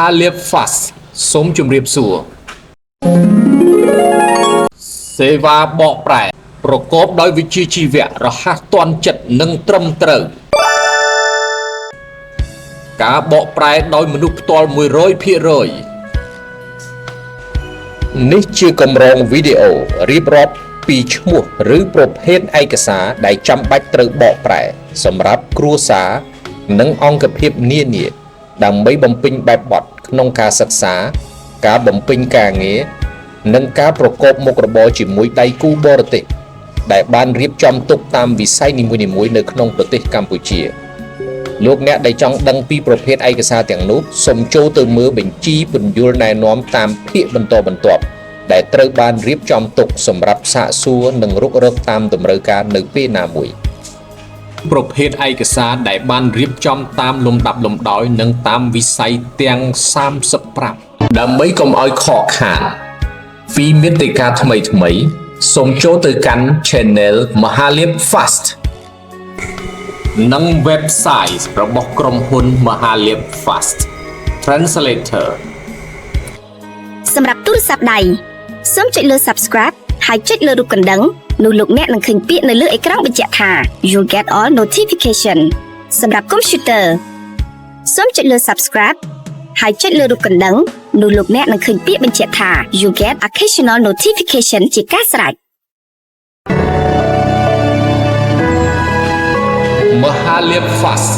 Mahalip Fast សូមជម្រាបសួរសេវាបកប្រែប្រកបដោយវិជ្ជាជីវៈរហ័សទាន់ចិត្តនិងត្រឹមត្រូវការបកប្រែដោយមនុស្សផ្ទាល់ 100% នេះជាកម្រងវីដេអូរៀបរាប់ពីឈ្មោះឬប្រភេទឯកសារដែលចាំបាច់ត្រូវបកប្រែសម្រាប់គ្រួសារនិងអង្គភាពនានាដើម្បីបំពេញបែបបទក្នុងការសិក្សាការបំពេញការងារនិងការប្រកបមុខរបរជាមួយដៃគូបរទេសដែលបានរៀបចំទុកតាមវិស័យនីមួយៗនៅក្នុងប្រទេសកម្ពុជាលោកអ្នកដែលចង់ដឹងពីប្រភេទឯកសារទាំងនោះសូមចូលទៅមើលបញ្ជីពន្យល់ណែនាំតាមភាគបន្តបន្ទាប់ដែលត្រូវបានរៀបចំទុកសម្រាប់សាកសួរនិងរុករកតាមតម្រូវការនៅពេលណាមួយប្រភេទឯកសារដែលបានរៀបចំតាមលំដាប់លំដោយនិងតាមវិស័យទាំង35ដើម្បីកុំឲ្យខកខានពីមាតិកាថ្មីៗសូមចូលទៅកាន់ Channel Mahalip Fast និង website របស់ក្រុមហ៊ុន Mahalip Fast Translator សម្រាប់ទូរស័ព្ទដៃសូមចុចលើ Subscribe ហើយចុចលើរូបកណ្ដឹងនោះលោកអ្នកនឹងឃើញពាក្យនៅលើអេក្រង់បញ្ជាក់ថា You'll get all notification សម្រាប់ Computer សូមចុចលើ Subscribe ហើយចុចលើរូបកណ្ដឹងនោះលោកអ្នកនឹងឃើញពាក្យបញ្ជាក់ថា You get occasional notification ជាការស្រេច Mahalip Fast